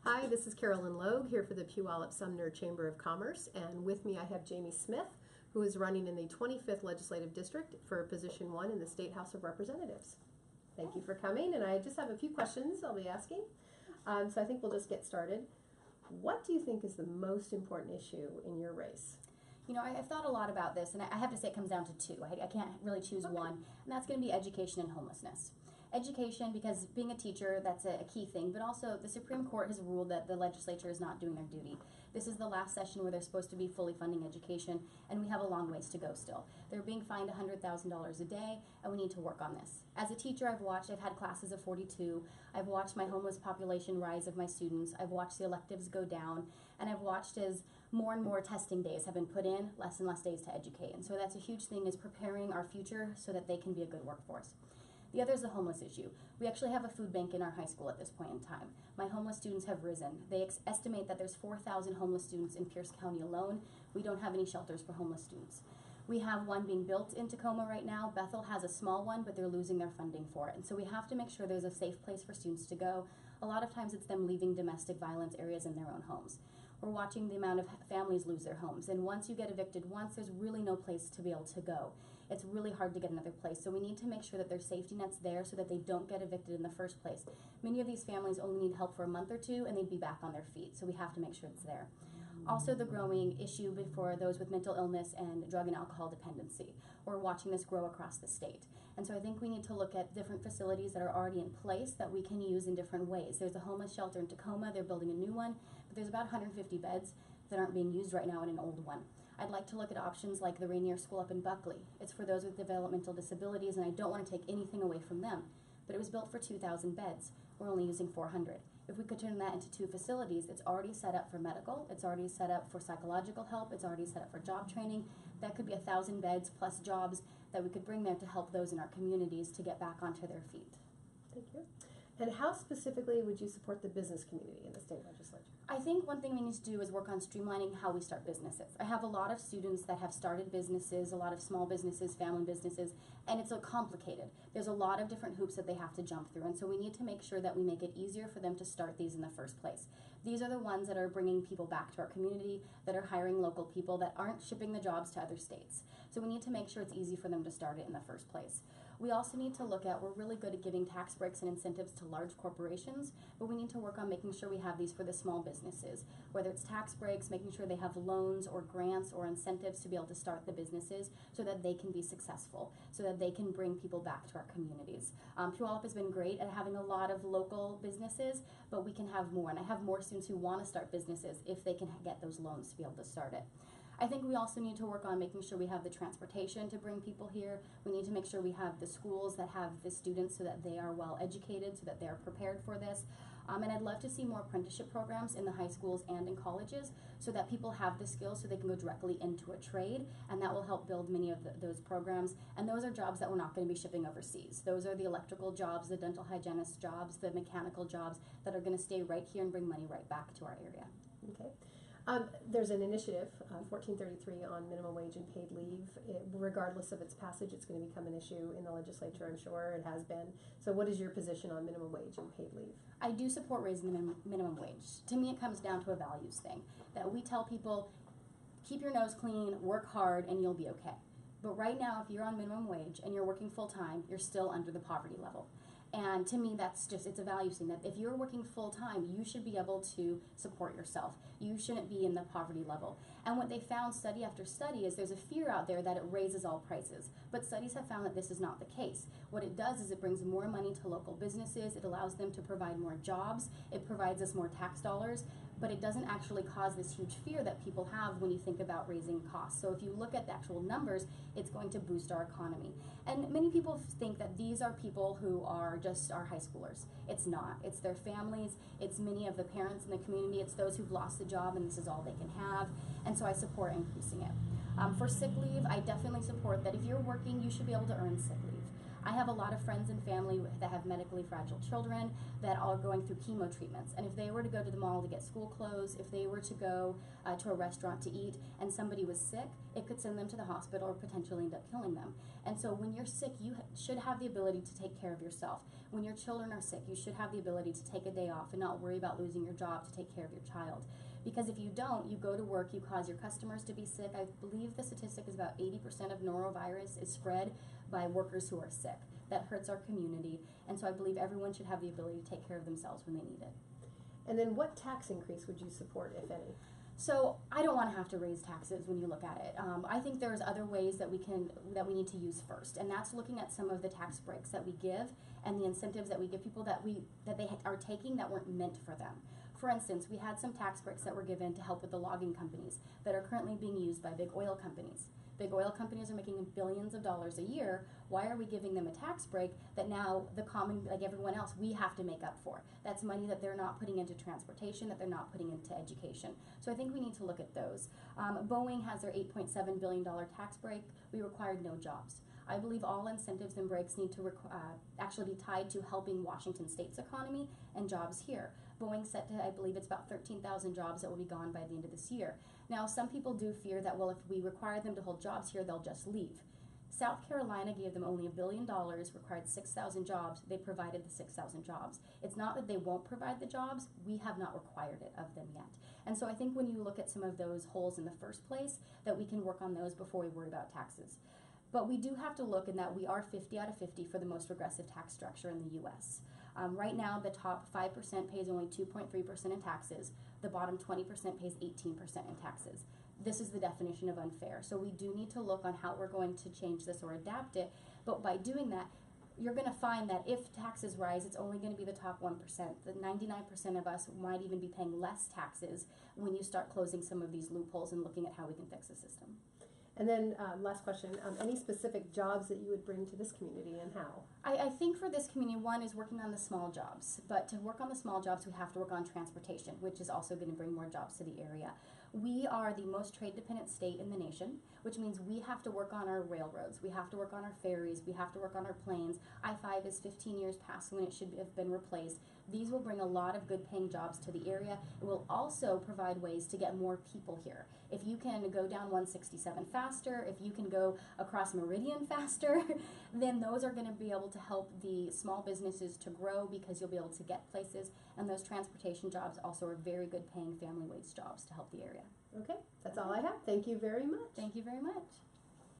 Hi, this is Carolyn Logue here for the Puyallup Sumner Chamber of Commerce, and with me I have Jamie Smith, who is running in the 25th Legislative District for position 1 in the State House of Representatives. Thank you for coming, and I just have a few questions I'll be asking. So I think we'll just get started. What do you think is the most important issue in your race? You know, I've thought a lot about this, and I have to say it comes down to two. I can't really choose one, and that's going to be education and homelessness. Education, because being a teacher, that's a key thing, but also the Supreme Court has ruled that the legislature is not doing their duty. This is the last session where they're supposed to be fully funding education, and we have a long ways to go still. They're being fined $100,000 a day, and we need to work on this. As a teacher, I've had classes of 42, I've watched my homeless population rise of my students, I've watched the electives go down, and I've watched as more and more testing days have been put in, less and less days to educate. And so that's a huge thing, is preparing our future so that they can be a good workforce. The other is the homeless issue. We actually have a food bank in our high school at this point in time. My homeless students have risen. They estimate that there's 4,000 homeless students in Pierce County alone. We don't have any shelters for homeless students. We have one being built in Tacoma right now. Bethel has a small one, but they're losing their funding for it. And so we have to make sure there's a safe place for students to go. A lot of times it's them leaving domestic violence areas in their own homes. We're watching the amount of families lose their homes. And once you get evicted once, there's really no place to be able to go. It's really hard to get another place. So we need to make sure that there's safety nets there so that they don't get evicted in the first place. Many of these families only need help for a month or two and they'd be back on their feet. So we have to make sure it's there. Also, the growing issue for those with mental illness and drug and alcohol dependency. We're watching this grow across the state. And so I think we need to look at different facilities that are already in place that we can use in different ways. There's a homeless shelter in Tacoma. They're building a new one, but there's about 150 beds that aren't being used right now in an old one. I'd like to look at options like the Rainier School up in Buckley. It's for those with developmental disabilities, and I don't want to take anything away from them. But it was built for 2,000 beds. We're only using 400. If we could turn that into 2 facilities, it's already set up for medical, it's already set up for psychological help, it's already set up for job training. That could be 1,000 beds plus jobs that we could bring there to help those in our communities to get back onto their feet. Thank you. And how specifically would you support the business community in the state legislature? I think one thing we need to do is work on streamlining how we start businesses. I have a lot of students that have started businesses, a lot of small businesses, family businesses, and it's complicated. There's a lot of different hoops that they have to jump through, and so we need to make sure that we make it easier for them to start these in the first place. These are the ones that are bringing people back to our community, that are hiring local people, that aren't shipping the jobs to other states. So we need to make sure it's easy for them to start it in the first place. We also need to look at, we're really good at giving tax breaks and incentives to large corporations, but we need to work on making sure we have these for the small businesses, whether it's tax breaks, making sure they have loans or grants or incentives to be able to start the businesses so that they can be successful, so that they can bring people back to our communities. Puyallup has been great at having a lot of local businesses, but we can have more, and I have more students who want to start businesses if they can get those loans to be able to start it. I think we also need to work on making sure we have the transportation to bring people here. We need to make sure we have the schools that have the students so that they are well educated, so that they are prepared for this. And I'd love to see more apprenticeship programs in the high schools and in colleges so that people have the skills so they can go directly into a trade, and that will help build many of those programs. And those are jobs that we're not going to be shipping overseas. Those are the electrical jobs, the dental hygienist jobs, the mechanical jobs that are going to stay right here and bring money right back to our area. Okay. There's an initiative, 1433, on minimum wage and paid leave. Regardless of its passage, it's going to become an issue in the legislature, I'm sure. It has been. So what is your position on minimum wage and paid leave? I do support raising the minimum wage. To me, it comes down to a values thing, that we tell people, keep your nose clean, work hard, and you'll be okay. But right now, if you're on minimum wage and you're working full-time, you're still under the poverty level. And to me, it's a value thing, that if you're working full-time, you should be able to support yourself. You shouldn't be in the poverty level. And what they found, study after study, is there's a fear out there that it raises all prices. But studies have found that this is not the case. What it does is it brings more money to local businesses, it allows them to provide more jobs, it provides us more tax dollars, but it doesn't actually cause this huge fear that people have when you think about raising costs. So if you look at the actual numbers, it's going to boost our economy. And many people think that these are people who are just our high schoolers. It's not. It's their families, it's many of the parents in the community, it's those who've lost a job and this is all they can have, and so I support increasing it. For sick leave, I definitely support that if you're working, you should be able to earn sick leave. I have a lot of friends and family that have medically fragile children that are going through chemo treatments. And if they were to go to the mall to get school clothes, if they were to go to a restaurant to eat and somebody was sick, it could send them to the hospital or potentially end up killing them. And so when you're sick, you should have the ability to take care of yourself. When your children are sick, you should have the ability to take a day off and not worry about losing your job to take care of your child. Because if you don't, you go to work, you cause your customers to be sick. I believe the statistic is about 80% of norovirus is spread by workers who are sick. That hurts our community, and so I believe everyone should have the ability to take care of themselves when they need it. And then what tax increase would you support, if any? So I don't want to have to raise taxes when you look at it. I think there's other ways that we need to use first, and that's looking at some of the tax breaks that we give and the incentives that we give people that they are taking that weren't meant for them. For instance, we had some tax breaks that were given to help with the logging companies that are currently being used by big oil companies. Big oil companies are making billions of dollars a year. Why are we giving them a tax break that now the common, like everyone else, we have to make up for? That's money that they're not putting into transportation, that they're not putting into education. So I think we need to look at those. Boeing has their $8.7 billion tax break. We required no jobs. I believe all incentives and breaks need to actually be tied to helping Washington State's economy and jobs here. Boeing set to, I believe it's about 13,000 jobs that will be gone by the end of this year. Now, some people do fear that, well, if we require them to hold jobs here, they'll just leave. South Carolina gave them only $1 billion, required 6,000 jobs. They provided the 6,000 jobs. It's not that they won't provide the jobs, we have not required it of them yet. And so I think when you look at some of those holes in the first place, that we can work on those before we worry about taxes. But we do have to look in that we are 50 out of 50 for the most regressive tax structure in the U.S. Right now, the top 5% pays only 2.3% in taxes. The bottom 20% pays 18% in taxes. This is the definition of unfair. So we do need to look on how we're going to change this or adapt it. But by doing that, you're going to find that if taxes rise, it's only going to be the top 1%. The 99% of us might even be paying less taxes when you start closing some of these loopholes and looking at how we can fix the system. And then last question, any specific jobs that you would bring to this community and how? I think for this community, one is working on the small jobs. But to work on the small jobs, we have to work on transportation, which is also going to bring more jobs to the area. We are the most trade-dependent state in the nation, which means we have to work on our railroads, we have to work on our ferries, we have to work on our planes. I-5 is 15 years past when it should have been replaced. These will bring a lot of good paying jobs to the area. It will also provide ways to get more people here. If you can go down 167 faster, if you can go across Meridian faster, then those are going to be able to help the small businesses to grow because you'll be able to get places. And those transportation jobs also are very good paying family wage jobs to help the area. Okay, that's all I have. Thank you very much. Thank you very much.